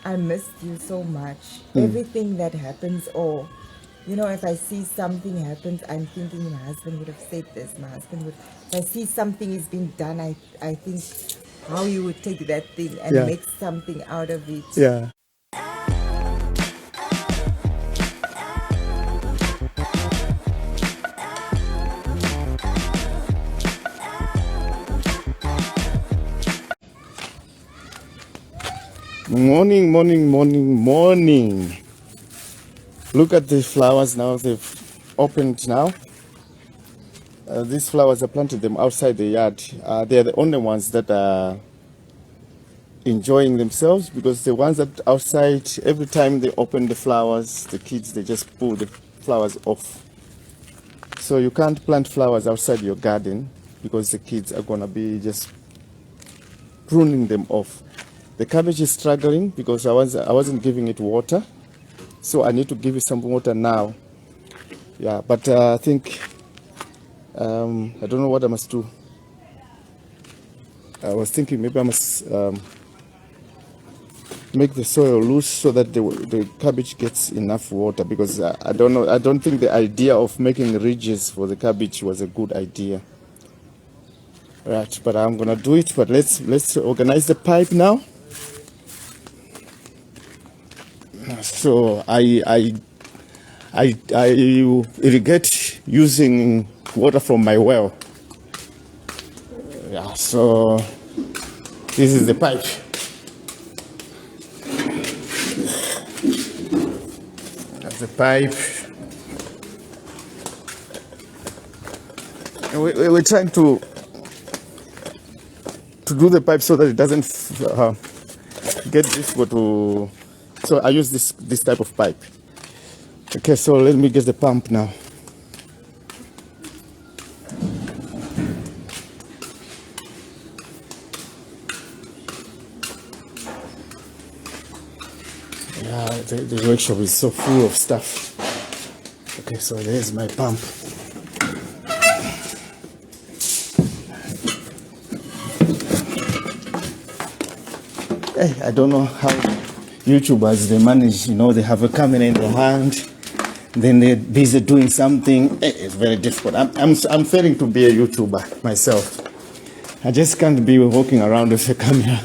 I missed you so much. Everything that happens, or if I see something happens, I'm thinking my husband would have said this. My husband would. If I see something is being done, I think how you would take that thing and Yeah, make something out of it. yeah. Morning, morning, morning, morning. Look at the flowers now. They've opened now. These flowers, I planted them outside the yard. They're the only ones that are enjoying themselves, because the ones that outside, every time they open the flowers, the kids, they just pull the flowers off. So you can't plant flowers outside your garden, because the kids are gonna be just pruning them off. The cabbage is struggling because I wasn't giving it water, so I need to give it some water now. Yeah, but I think I don't know what I must do. I was thinking maybe I must make the soil loose so that the cabbage gets enough water, because I don't know. I don't think the idea of making ridges for the cabbage was a good idea. Right, but I'm gonna do it. But let's organize the pipe now. So I irrigate using water from my well. Yeah, so this is the pipe. That's the pipe. We're trying to do the pipe so that it doesn't get difficult to. So I use this type of pipe. Okay, so let me get the pump now. Yeah, the workshop is so full of stuff. Okay, so there's my pump. Hey, I don't know how YouTubers, they manage, they have a camera in their hand, then they're busy doing something. It's very difficult. I'm failing to be a YouTuber myself. I just can't be walking around with a camera.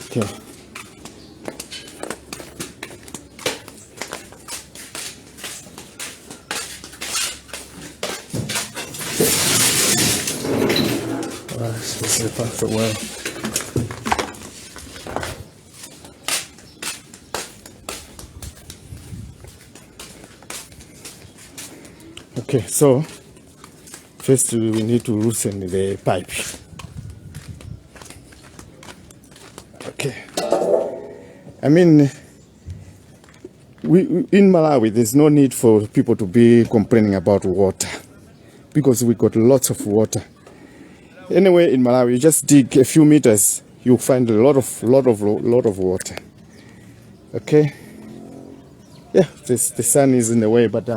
Okay. This is the perfect way. Okay, so first we need to loosen the pipe. Okay. I mean, we in Malawi, there's no need for people to be complaining about water, because we got lots of water. Anyway, in Malawi, you just dig a few meters, you'll find a lot of water. Okay. Yeah, the sun is in the way, but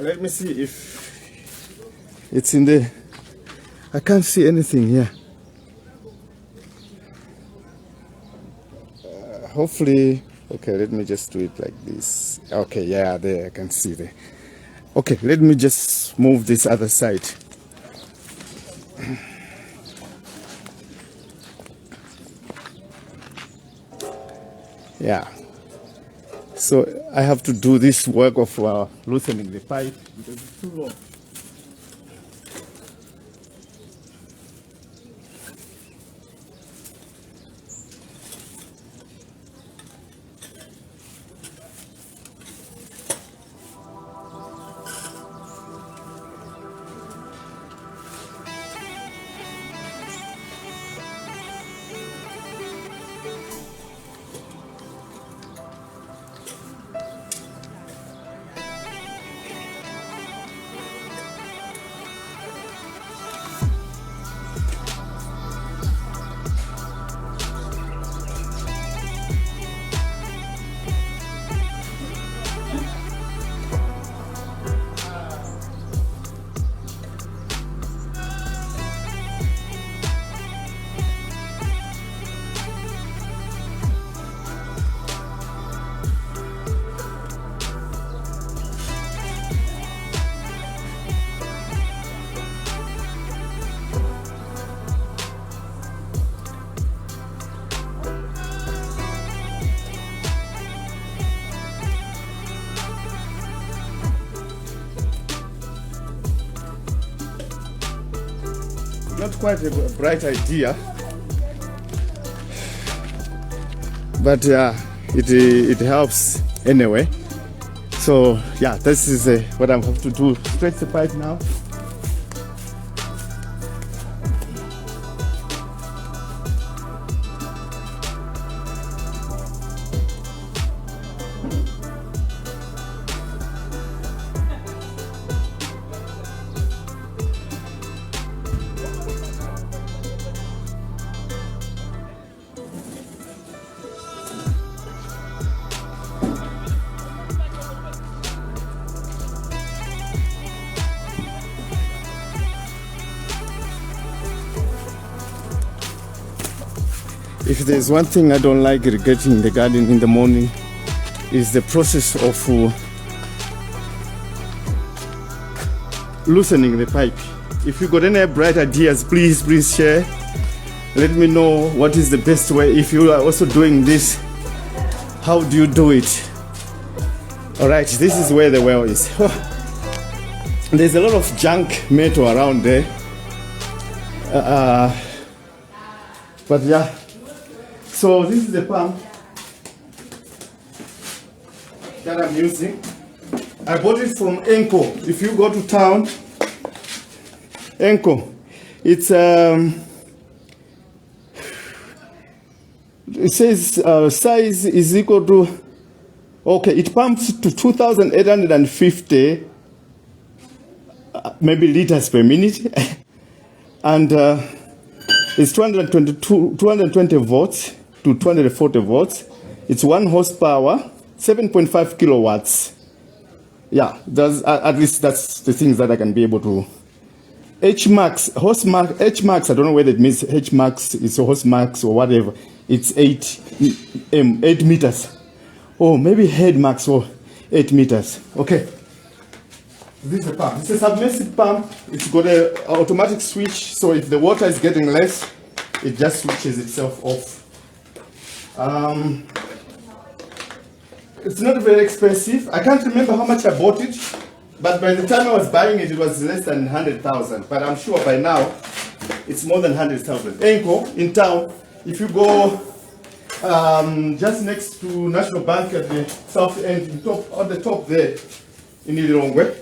let me see if it's in there. I can't see anything here. Hopefully, okay, let me just do it like this. Okay, yeah, there, I can see there. Okay, let me just move this other side. Yeah. So I have to do this work of loosening the pipe because it's too long. not quite a bright idea, but it helps anyway. So yeah, this is what I have to do. Stretch the pipe now. If there's one thing I don't like irrigating the garden in the morning, is the process of loosening the pipe. If you got any bright ideas, please share. Let me know what is the best way. If you are also doing this, how do you do it? All right, this is where the well is. There's a lot of junk metal around there. But yeah. So this is the pump that I'm using. I bought it from Enco. If you go to town, Enco, it's it says size is equal to, okay, it pumps to 2,850 maybe liters per minute, and it's 220 volts to 240 volts. It's 1 horsepower, 7.5 kilowatts. Yeah, that's, at least that's the things that I can be able to. H-max, H-max, I don't know whether it means H-max is a horse-max or whatever. It's 8 meters. Oh, maybe head max or 8 meters. Okay. This is a pump. It's a submersive pump. It's got an automatic switch, so if the water is getting less, it just switches itself off. It's not very expensive. I can't remember how much I bought it, but by the time I was buying it, it was less than 100,000. But I'm sure by now, it's more than 100,000. Enco, in town, if you go just next to National Bank at the south end, on the top there, in Ilongwe,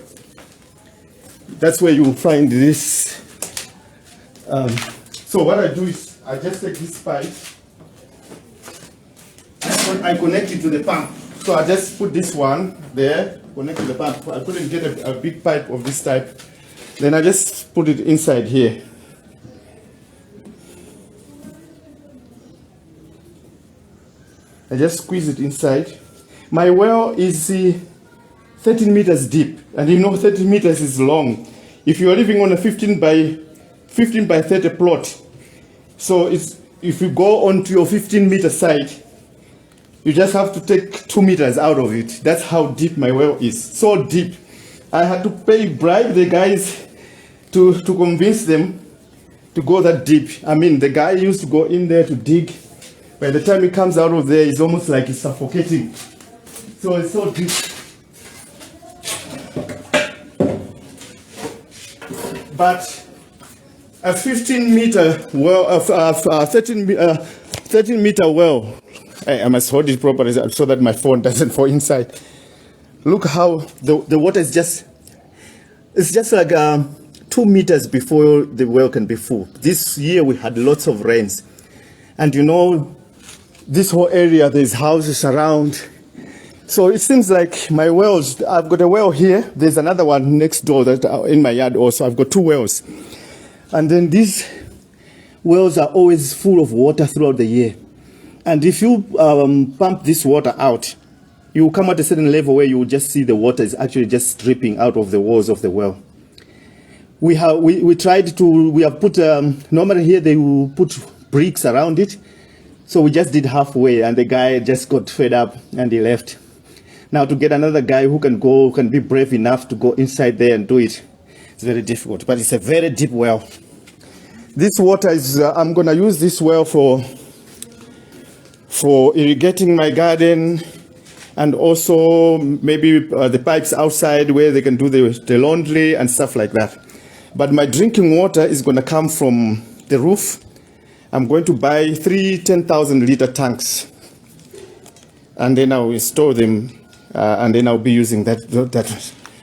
that's where you will find this. So what I do is, I just take this pipe, I connect it to the pump. So I just put this one there, connect to the pump. I couldn't get a big pipe of this type. Then I just put it inside here. I just squeeze it inside. My well is 13 meters deep, and you know 13 meters is long. If you are living on a 15 by 30 plot, so it's, if you go onto your 15-meter side, you just have to take 2 meters out of it. That's how deep my well is. So deep. I had to bribe the guys to convince them to go that deep. I mean, the guy used to go in there to dig. By the time he comes out of there, it's almost like he's suffocating. So it's so deep. But a 15-meter well, 13-meter well, I must hold it properly so that my phone doesn't fall inside. Look how the water is just, it's just like 2 meters before the well can be full. This year we had lots of rains. And you know, this whole area, there's houses around. So it seems like my wells, I've got a well here. There's another one next door that in my yard also. I've got 2 wells. And then these wells are always full of water throughout the year. And if you pump this water out, you will come at a certain level where you will just see the water is actually just dripping out of the walls of the well. We have put, normally here they will put bricks around it. So we just did halfway, and the guy just got fed up and he left. Now to get another guy who can be brave enough to go inside there and do it, it's very difficult, but it's a very deep well. This water is, I'm gonna use this well for irrigating my garden, and also maybe the pipes outside where they can do the laundry and stuff like that. But my drinking water is going to come from the roof. I'm going to buy 3 10,000-liter tanks, and then I'll store them, and then I'll be using that.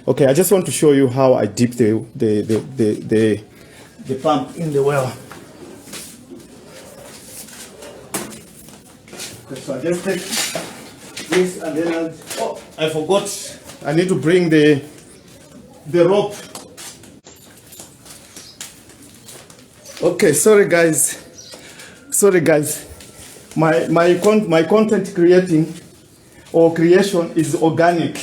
Okay, I just want to show you how I dip the pump in the well. Okay, so I just take this, and then I forgot. I need to bring the rope. Okay, sorry guys. My content creation is organic.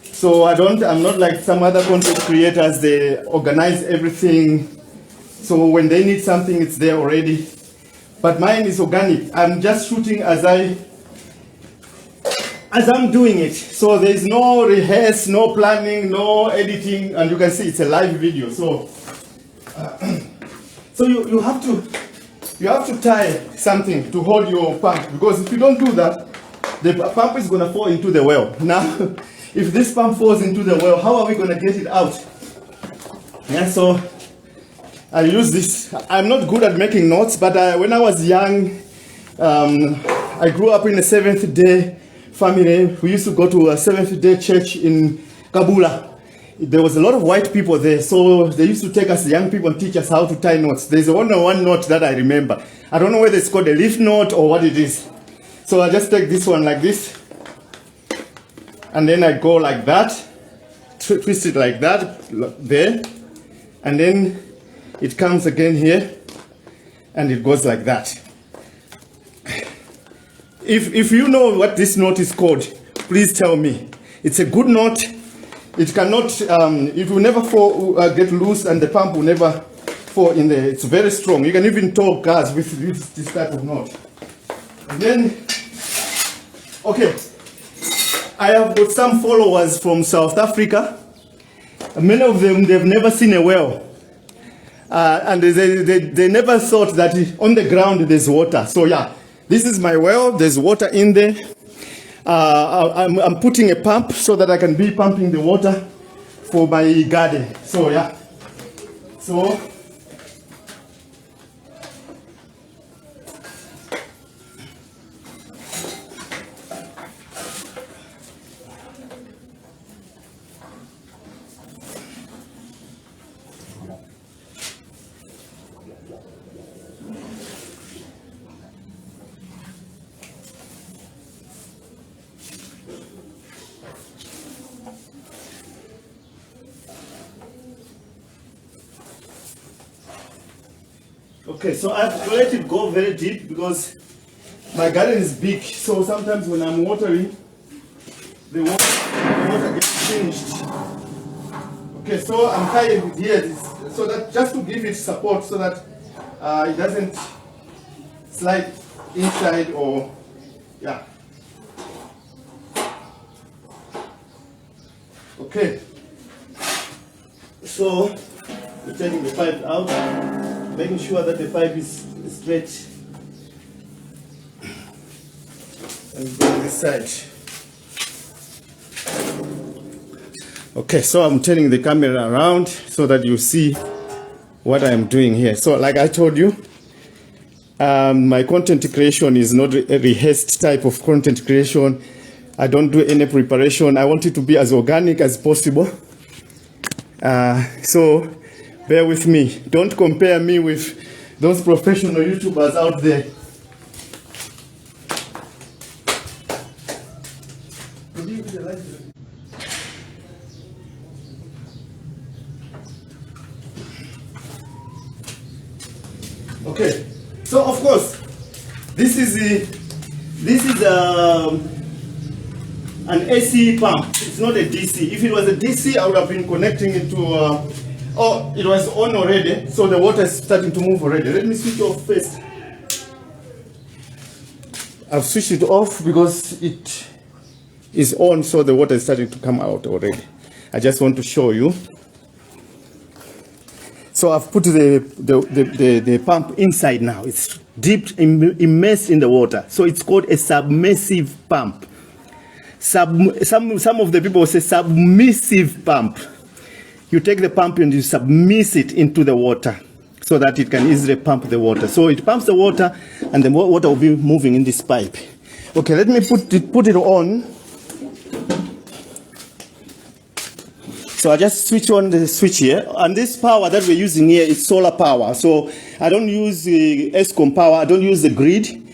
So I'm not like some other content creators. They organize everything. So when they need something, it's there already. But mine is organic. I'm just shooting as I'm doing it. So there's no rehearse, no planning, no editing, and you can see it's a live video. So so you have to tie something to hold your pump, because if you don't do that, the pump is going to fall into the well. Now, if this pump falls into the well, how are we going to get it out? Yeah, so I use this. I'm not good at making notes, but when I was young, I grew up in a Seventh-day family. We used to go to a Seventh-day church in Kabula. There was a lot of white people there, so they used to take us young people and teach us how to tie knots. There's only one knot that I remember. I don't know whether it's called a leaf knot or what it is. So I just take this one like this, and then I go like that, twist it like that, there, and then it comes again here, and it goes like that. If you know what this knot is called, please tell me. It's a good knot. It cannot, it will never fall, get loose, and the pump will never fall in there. It's very strong. You can even tow cars with this type of knot. And then, okay, I have got some followers from South Africa. Many of them, they've never seen a well. And they never thought that on the ground there's water. So yeah, this is my well. There's water in there. I'm putting a pump so that I can be pumping the water for my garden. So yeah, so okay, so I have to let it go very deep because my garden is big. So sometimes when I'm watering, the water gets finished. Okay, so I'm tying it here so that just to give it support so that it doesn't slide inside or yeah. Okay, so we're taking the pipe out, making sure that the pipe is straight, and go on this side. Okay, so I'm turning the camera around so that you see what I'm doing here. So like I told you, my content creation is not a rehearsed type of content creation. I don't do any preparation. I want it to be as organic as possible. So bear with me. Don't compare me with those professional YouTubers out there. Okay, so of course, this is an AC pump. It's not a DC. If it was a DC, I would have been connecting it to. Oh, it was on already, so the water is starting to move already. Let me switch off first. I've switched it off because it is on, so the water is starting to come out already. I just want to show you. So I've put the pump inside now. It's deep, immersed in the water. So it's called a submersive pump. Some of the people say submissive pump. you take the pump and you submerge it into the water so that it can easily pump the water. So it pumps the water and the water will be moving in this pipe. Okay, let me put it on. So I just switch on the switch here, and this power that we're using here is solar power. So I don't use ESCOM power, I don't use the grid.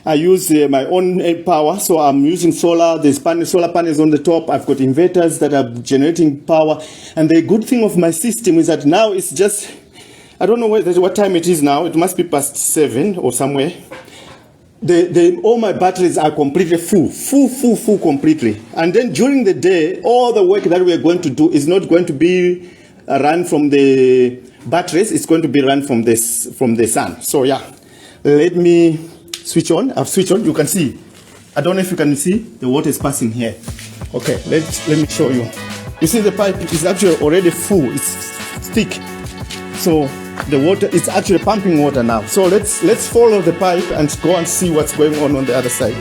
I use my own power, so I'm using solar. There's solar panels on the top. I've got inverters that are generating power. And the good thing of my system is that now it's just, I don't know what time it is now. It must be past 7 or somewhere. All my batteries are completely full completely. And then during the day, all the work that we are going to do is not going to be run from the batteries. It's going to be run from the sun. So yeah, let me switch on. I've switched on. You can see. I don't know if you can see. The water is passing here. Okay, let me show you. You see the pipe is actually already full. It's thick. So the water is actually pumping water now. So let's follow the pipe and go and see what's going on the other side.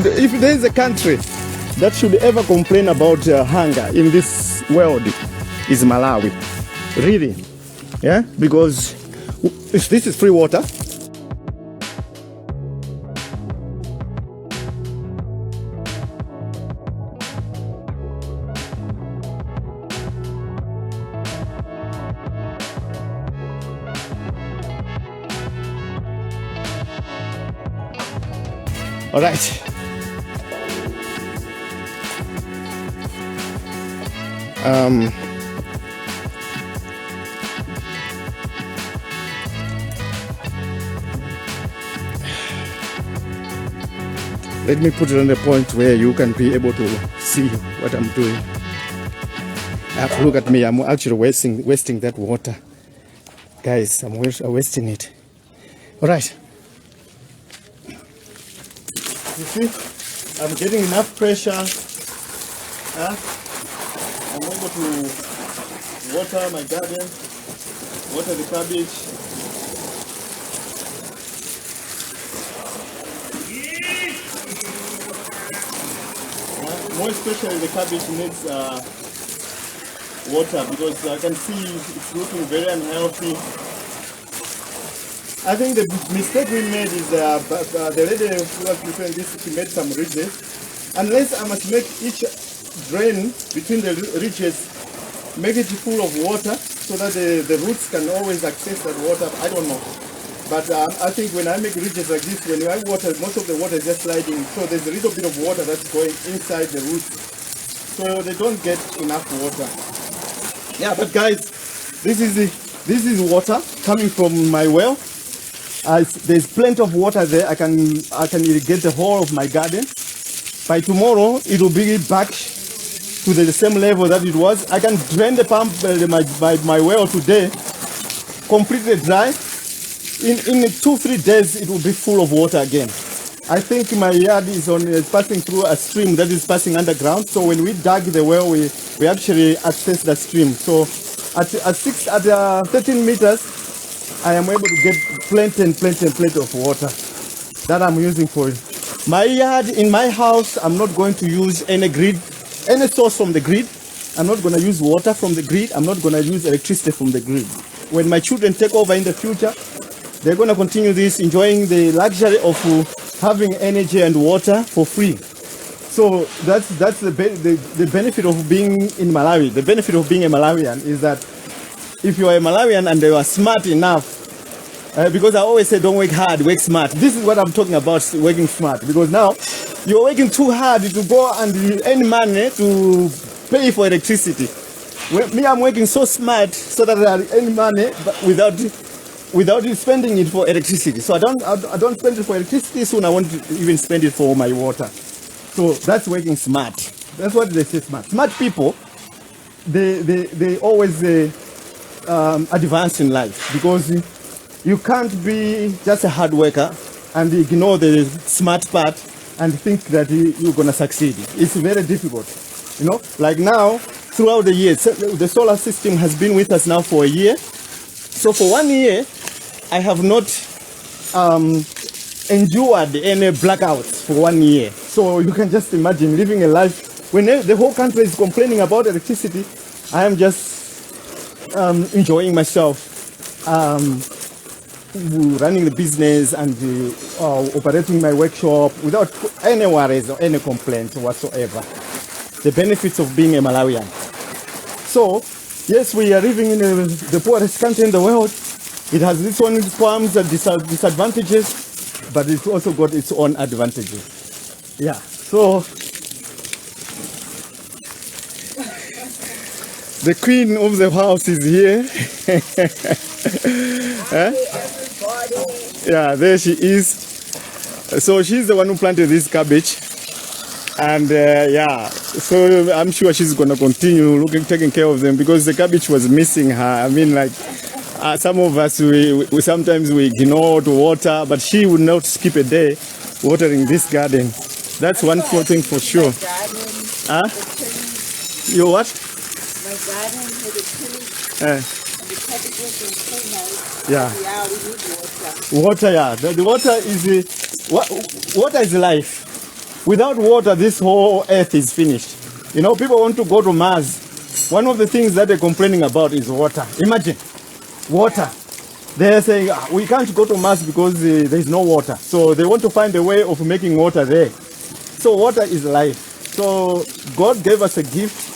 If there is a country that should ever complain about hunger in this world, is Malawi. Really. Yeah? Because if this is free water. All right. Let me put it on the point where you can be able to see what I'm doing. Look at me, I'm actually wasting that water. Guys, I'm wasting it. All right. You see, I'm getting enough pressure. I'm able to water my garden, water the cabbage. More especially the cabbage needs water because I can see it's looking very unhealthy. I think the mistake we made is the lady who was preparing this, she made some ridges. Unless I must make each drain between the ridges, make it full of water so that the roots can always access that water. I don't know. But I think when I make ridges like this, when I water, most of the water is just sliding. So there's a little bit of water that's going inside the roots. So they don't get enough water. Yeah, but guys, this is water coming from my well. There's plenty of water there. I can irrigate the whole of my garden. By tomorrow, it will be back to the same level that it was. I can drain the pump my well today, completely dry. In 2-3 days, it will be full of water again. I think my yard is passing through a stream that is passing underground. So when we dug the well, we actually access the stream. So at 13 meters, I am able to get plenty of water that I'm using for it. My yard, in my house, I'm not going to use any source from the grid. I'm not going to use water from the grid. I'm not going to use electricity from the grid. When my children take over in the future, they're going to continue this, enjoying the luxury of having energy and water for free. So that's the benefit of being in Malawi. The benefit of being a Malawian is that if you are a Malawian and you are smart enough, because I always say don't work hard, work smart. This is what I'm talking about, working smart. Because now you're working too hard to go and earn money to pay for electricity. Me, I'm working so smart so that I earn money, but without spending it for electricity. So I don't spend it for electricity. Soon I won't even spend it for my water. So that's working smart. That's what they say smart. Smart people, they always advance in life, because you can't be just a hard worker and ignore the smart part and think that you're gonna succeed. It's very difficult. You know, like now, throughout the years, the solar system has been with us now for a year. So for 1 year, I have not endured any blackouts for 1 year. So you can just imagine living a life when the whole country is complaining about electricity. I am just enjoying myself, running the business and operating my workshop without any worries or any complaints whatsoever. The benefits of being a Malawian. So, yes, we are living in the poorest country in the world. It has its own problems and disadvantages, but it's also got its own advantages. Yeah, so the queen of the house is here. Yeah, there she is. So she's the one who planted this cabbage. And yeah, so I'm sure she's gonna continue taking care of them, because the cabbage was missing her. I mean, like some of us, we sometimes we ignore to water, but she would not skip a day watering this garden. That's one thing for sure. Huh? You what? My garden had a chili. And the cabbages were so nice. Yeah. Yeah, we need water. Water, yeah. The water is water is life. Without water, this whole earth is finished. You know, people want to go to Mars. One of the things that they're complaining about is water. Imagine, water. They're saying, we can't go to Mars because there's no water. So they want to find a way of making water there. So water is life. So God gave us a gift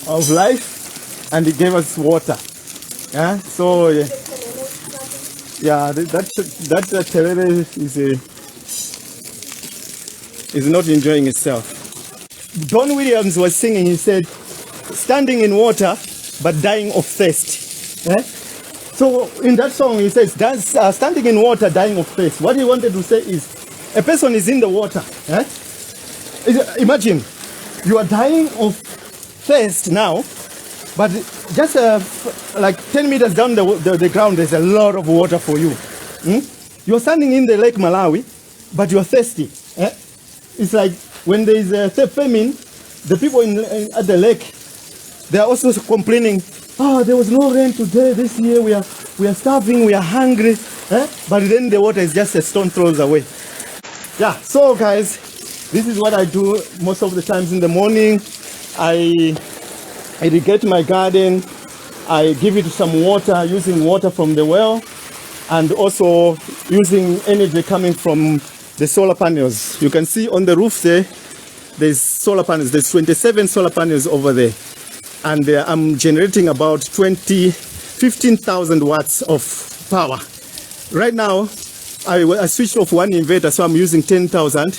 of life, and He gave us water. Yeah. So yeah, that terere is not enjoying itself. Don Williams was singing, he said, standing in water but dying of thirst. Eh? So in that song he says, standing in water, dying of thirst. What he wanted to say is, a person is in the water. Eh? Imagine, you are dying of thirst now, but just like 10 meters down the ground, there's a lot of water for you. You're standing in the Lake Malawi, but you're thirsty. Eh? It's like when there is a famine, the people at the lake, they are also complaining, there was no rain today, this year, we are starving, we are hungry, but then the water is just a stone throws away. Yeah, so guys, this is what I do most of the times in the morning. I irrigate my garden, I give it some water, using water from the well, and also using energy coming from the solar panels. You can see on the roof there's solar panels. There's 27 solar panels over there. And I'm generating about 15,000 watts of power. Right now, I switched off one inverter, so I'm using 10,000.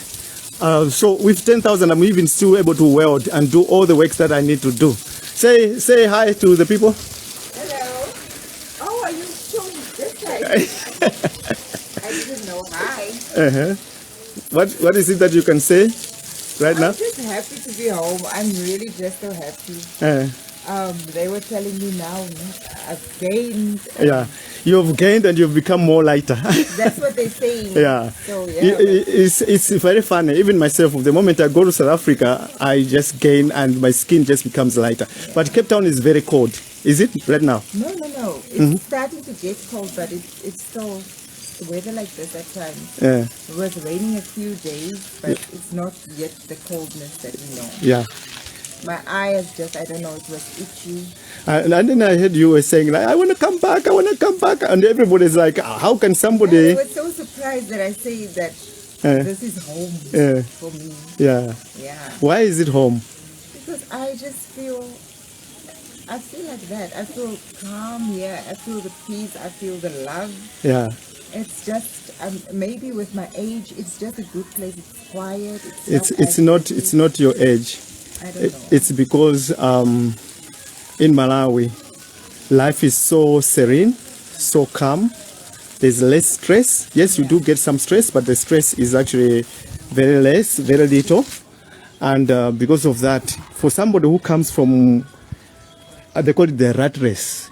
So with 10,000, I'm even still able to weld and do all the works that I need to do. Say hi to the people. Hello. Oh, are you showing this side? I didn't know. Hi. What is it that you can say right now? I'm just happy to be home. I'm really just so happy. They were telling me now I've gained. Yeah, you've gained and you've become more lighter. That's what they're saying. Yeah. So yeah. It's very funny. Even myself, the moment I go to South Africa, I just gain and my skin just becomes lighter. Yeah. But Cape Town is very cold. Is it right now? No. It's starting to get cold, but it's still the weather like this at times. Yeah. It was raining a few days, but it's not yet the coldness that we know. Yeah. My eyes just, I don't know, it was itchy. And then I heard you were saying, like, I want to come back. And everybody's like, how can somebody... Yeah, they were so surprised that I say that this is home for me. Yeah. Yeah. Why is it home? Because I feel like that. I feel calm here. I feel the peace. I feel the love. Yeah. It's just, maybe with my age, it's just a good place. It's quiet. It's not your age. I don't know. It's because in Malawi, life is so serene, so calm. There's less stress. Yes, you do get some stress, but the stress is actually very less, very little. And because of that, for somebody who comes from, they call it the rat race.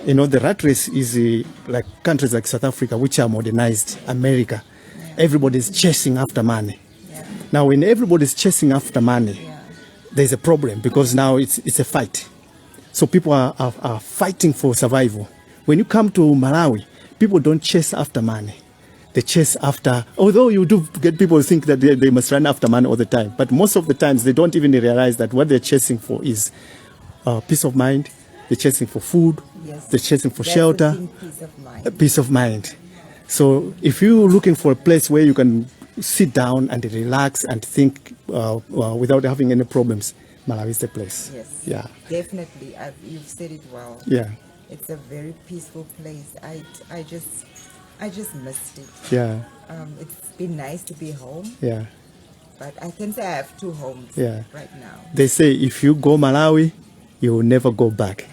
You know, the rat race is like countries like South Africa, which are modernized, America. Everybody's chasing after money. Now, when everybody's chasing after money, there's a problem because now it's a fight. So people are fighting for survival. When you come to Malawi, people don't chase after money. They chase after, although you do get people who think that they must run after money all the time, but most of the times they don't even realize that what they're chasing for is peace of mind. They're chasing for food. Yes. They're chasing for That's shelter. the thing, peace of mind. Peace of mind. So if you're looking for a place where you can sit down and relax and think without having any problems, Malawi is the place. Yes. Yeah. Definitely. You've said it well. Yeah. It's a very peaceful place. I just missed it. Yeah. It's been nice to be home, Yeah. but I can say I have two homes Yeah. right now. They say if you go Malawi, you will never go back.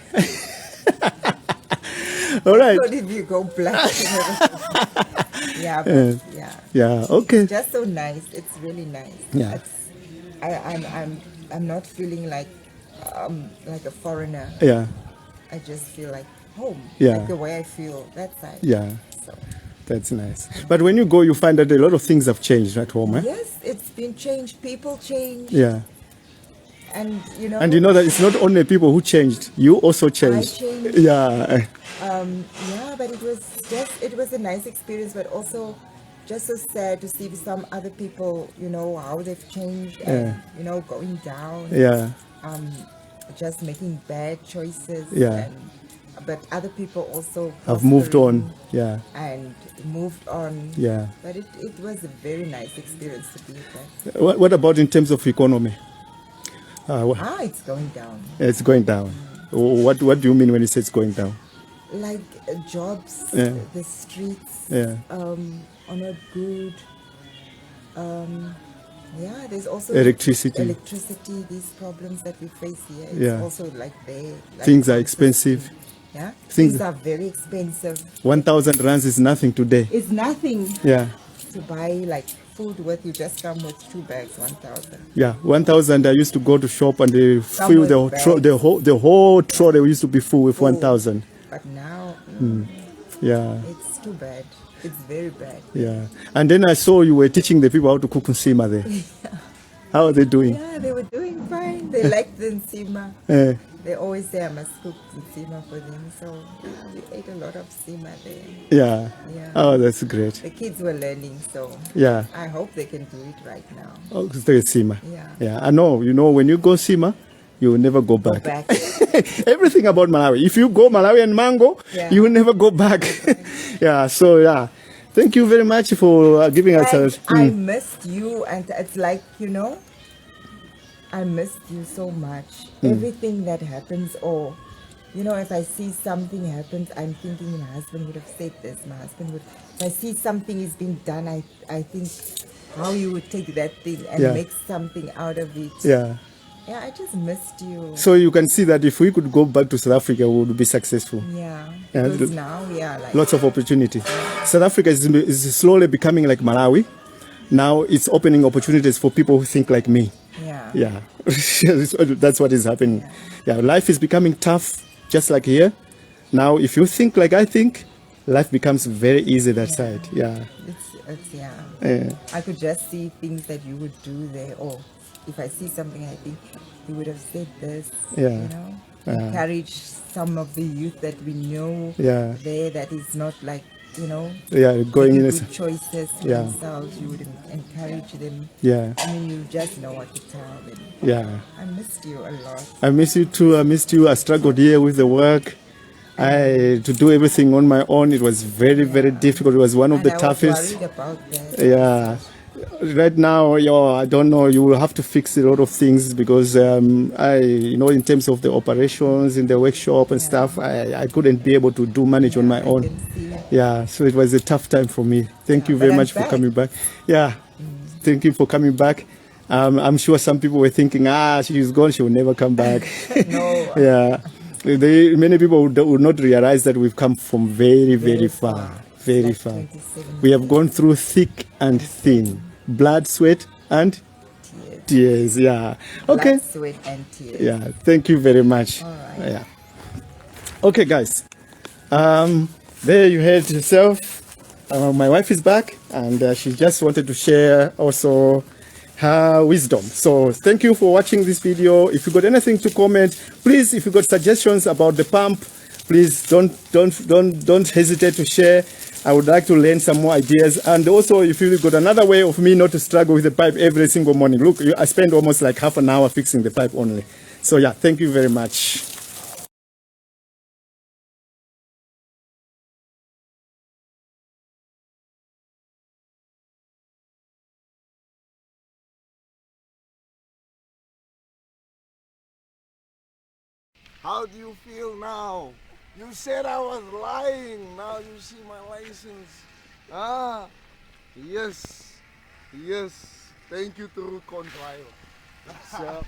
All right. What if you go black? Yeah, but, yeah. Yeah. Okay. It's just so nice. It's really nice. Yeah. I'm not feeling like a foreigner. Yeah. I just feel like home. Yeah. Like the way I feel that side. Yeah. So That's nice. But when you go, you find that a lot of things have changed at home, eh? yes, it's been changed. People change. Yeah. And you know. And you know that it's not only people who changed, you also changed. changed. Yeah. Yeah, but it was a nice experience, but also just so sad to see some other people, you know, how they've changed and, you know, going down. Yeah. Just making bad choices. Yeah. But other people also I've moved on. prospering Yeah. and moved on. Yeah. But it was a very nice experience to be there. What about in terms of economy? It's going down. It's going down. What do you mean when you say it's going down? Like jobs, Yeah. the streets, Yeah. are not good. Yeah, there's also Electricity. these problems that we face here. It's Yeah. also like there. Like Things are expensive. Yeah, Things- things are very expensive. 1,000 rands is nothing today. It's nothing Yeah. to buy like food with. You just come with 2 bags, 1,000. Yeah. 1,000. I used to go to shop and they Come fill with the whole trolley used to be full with Full. 1,000. But now, Yeah. it's too bad. It's very bad. Yeah. And then I saw you were teaching the people how to cook nsima there. How are they doing? Yeah, they were doing fine. They liked the nsima. Eh, They always say I must cook nsima for them. So yeah, we ate a lot of nsima there. yeah. Yeah. Oh, that's great. The kids were learning, so Yeah. I hope they can do it right now. Oh, it's Sima. Yeah. Yeah. I know. You know, when you go Sima, you will never go back. Back. Everything about Malawi. If you go Malawi and Mango, Yeah. you will never go back. Yeah. So yeah. Thank you very much for giving us a. And I missed you, and it's like, you know, I missed you so much. Everything that happens, or, you know, if I see something happens, I'm thinking my husband would have said this. My husband would. If I see something is being done, I think how you would take that thing and Yeah. make something out of it. Yeah. Yeah, I just missed you. So you can see that if we could go back to South Africa, we would be successful. Yeah. Yeah, Because the- now, yeah, like. Lots of opportunity. South Africa is slowly becoming like Malawi. Now it's opening opportunities for people who think like me. Yeah. Yeah, that's what is happening. Yeah, life is becoming tough, just like here. Now, if you think like I think, life becomes very easy that side. Yeah. It's yeah. Yeah. I could just see things that you would do there. Or if I see something, I think you would have said this. Yeah. You know, encourage some of the youth that we know Yeah. there that is not like, you know, Yeah, going making in. good choices for Yeah. themselves. You would encourage them. Yeah, I mean, you just know what to tell them. yeah. I missed you a lot. I miss you too. I missed you. I struggled here with the work. To do everything on my own, it was very, very difficult. It was one of And the I toughest. was worried about that. Yeah. Right now, I don't know. You will have to fix a lot of things because in terms of the operations in the workshop and stuff, I couldn't be able to manage on my I own. can see. Yeah, so it was a tough time for me. Thank you Yeah, very but I'm much for back. coming back. Yeah, thank you for coming back. I'm sure some people were thinking, she's gone, she will never come back. No. Yeah. Many people would not realize that we've come from very, very far. Very Like far. 27 We have gone through thick and thin. Blood, sweat, and years. tears. Yeah. Okay. Blood, sweat, and tears. Yeah. Thank you very much. All right. Yeah. Okay, guys. There you heard yourself. My wife is back, and she just wanted to share also her wisdom. So thank you for watching this video. If you got anything to comment, please, if you got suggestions about the pump, please don't hesitate to share. I would like to learn some more ideas. And also, if you got another way of me not to struggle with the pipe every single morning, look, I spend almost like half an hour fixing the pipe only. So yeah, thank you very much. How do you feel now? You said I was lying. Now you see my license. Ah, yes. Yes. Thank you to Contrial. So,